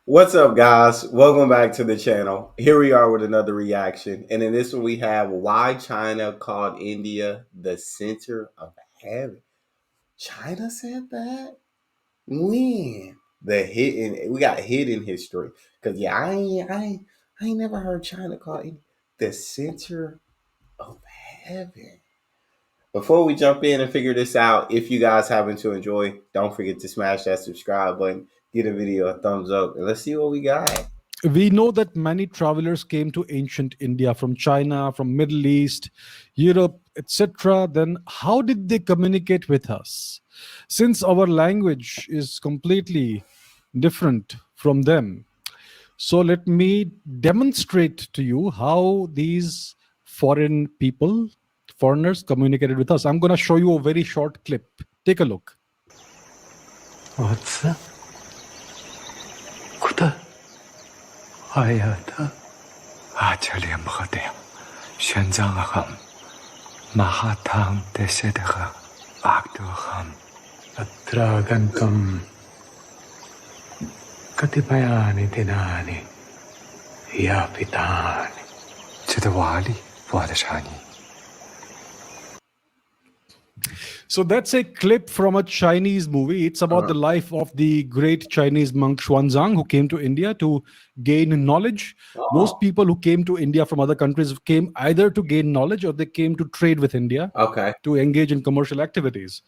What's up, guys? Welcome back to the channel. Here we are with another reaction. And in this one, we have why China called India the center of heaven. China said that? When? We got hidden history. Because, yeah, I ain't never heard China call India the center of heaven. Before we jump in and figure this out, if you guys happen to enjoy, don't forget to smash that subscribe button, give the video a thumbs up, and let's see what we got. We know that many travelers came to ancient India from China, from Middle East, Europe, etc. Then how did they communicate with us? Since our language is completely different from them. So let me demonstrate to you how these foreigners communicated with us. I'm going to show you a very short clip. Take a look. What's that? Kuda? Hayata. Achalyamhadayam. Shanzangaham. Mahatang desedaha. Agdoham. Atragantam. Katipayani dinani. Yapitani. Chidawali. Wadashani. So that's a clip from a Chinese movie. It's about the life of the great Chinese monk Xuanzang, who came to India to gain knowledge. Most people who came to India from other countries came either to gain knowledge or they came to trade with India, Okay. to engage in commercial activities.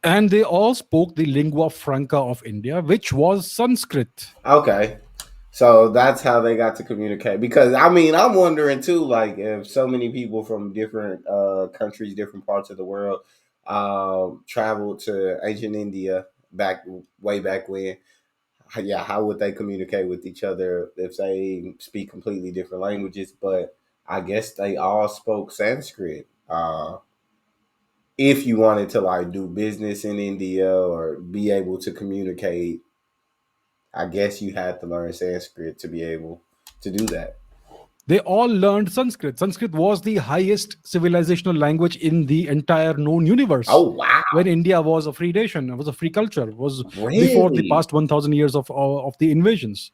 And they all spoke the lingua franca of India, which was Sanskrit. Okay. So that's how they got to communicate. Because I mean, I'm wondering too, like if so many people from different countries, different parts of the world, traveled to ancient India back way back when. Yeah, how would they communicate with each other if they speak completely different languages? But I guess they all spoke Sanskrit. If you wanted to like do business in India or be able to communicate, I guess you had to learn Sanskrit to be able to do that. They all learned Sanskrit. Sanskrit was the highest civilizational language in the entire known universe. Oh wow! When India was a free nation, it was a free culture, it was before the Really? past 1,000 years of the invasions.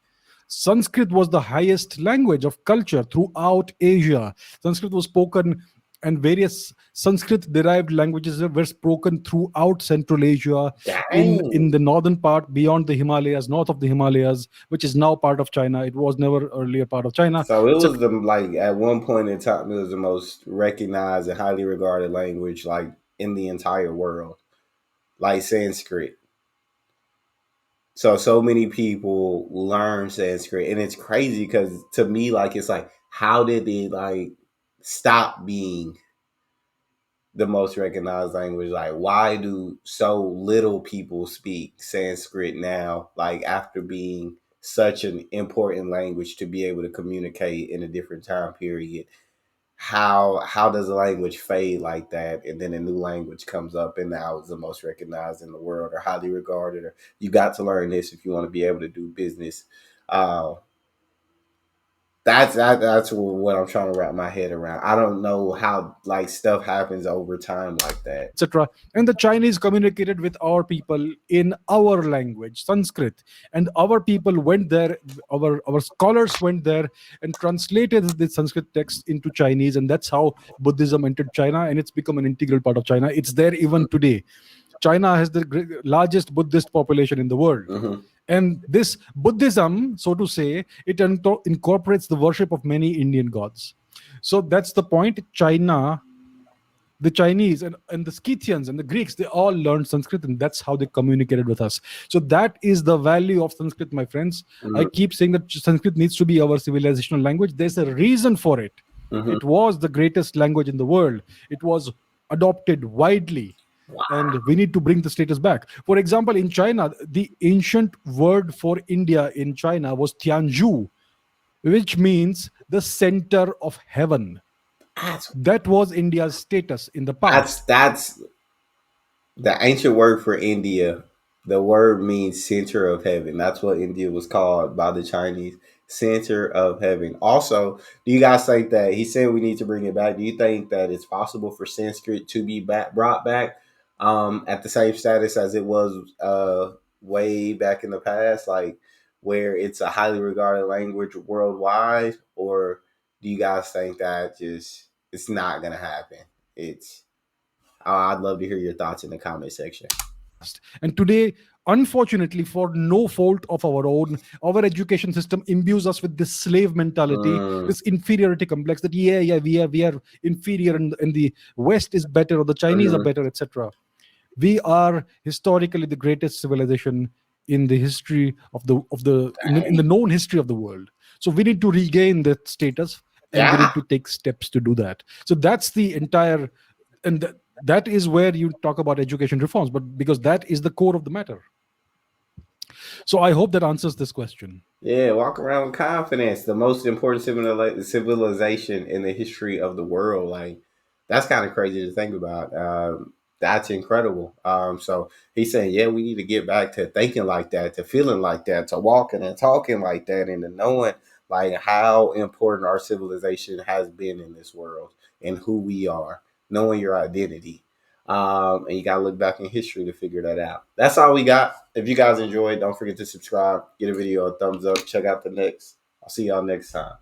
Sanskrit was the highest language of culture throughout Asia. Sanskrit was spoken, and various Sanskrit derived languages were spoken throughout Central Asia, in Dang! the northern part, beyond the Himalayas, north of the Himalayas, which is now part of China. It was never earlier part of China. So it It's a was the like at one point in time it was the most recognized and highly regarded language like in the entire world, like Sanskrit. So many people learn Sanskrit, and it's crazy because to me, like it's like how did it like stop being the most recognized language? Like, why do so little people speak Sanskrit now? Like, after being such an important language to be able to communicate in a different time period, how does a language fade like that, and then a new language comes up, and now it's the most recognized in the world or highly regarded, or you got to learn this if you want to be able to do business. Uh, that's what I'm trying to wrap my head around. I don't know how like stuff happens over time like that. etc. And the Chinese communicated with our people in our language, Sanskrit. And our people went there, our scholars went there and translated the Sanskrit text into Chinese. And that's how Buddhism entered China, and it's become an integral part of China. It's there even today. China has the largest Buddhist population in the world. Mm-hmm. And this Buddhism, so to say, it incorporates the worship of many Indian gods. So that's the point. China, the Chinese and the Scythians and the Greeks, they all learned Sanskrit, and that's how they communicated with us. So that is the value of Sanskrit, my friends. I Mm-hmm. keep saying that Sanskrit needs to be our civilizational language. There's a reason for it. Mm-hmm. It was the greatest language in the world. It was adopted widely, and we need to bring the status back. For example, in China, the ancient word for India in China was Tianzhu, which means the center of heaven. That's That was India's status in the past. that's the ancient word for India. The word means center of heaven. That's what India was called by the Chinese. Center of heaven. Also, do you guys think that he said we need to bring it back? Do you think that it's possible for Sanskrit to be brought back at the same status as it was way back in the past? Like, where it's a highly regarded language worldwide, or do you guys think that just it's not gonna happen? It's I'd love to hear your thoughts in the comment section. And today, unfortunately, for no fault of our own, our education system imbues us with this slave mentality, this inferiority complex that we are inferior, and the West is better, or the Chinese are better, etc. We are historically the greatest civilization in the history of in the known history of the world. So we need to regain that status, and we Yeah. need to take steps to do that. So that's the entire, and that is where you talk about education reforms, but because that is the core of the matter. So I hope that answers this question. Yeah, walk around with confidence. The most important civilization in the history of the world. Like, that's kind of crazy to think about. That's incredible. So he's saying, yeah, we need to get back to thinking like that, to feeling like that, to walking and talking like that, and to knowing like how important our civilization has been in this world and who we are, knowing your identity. And you got to look back in history to figure that out. That's all we got. If you guys enjoyed, don't forget to subscribe, get a video a thumbs up, check out the next. I'll see y'all next time.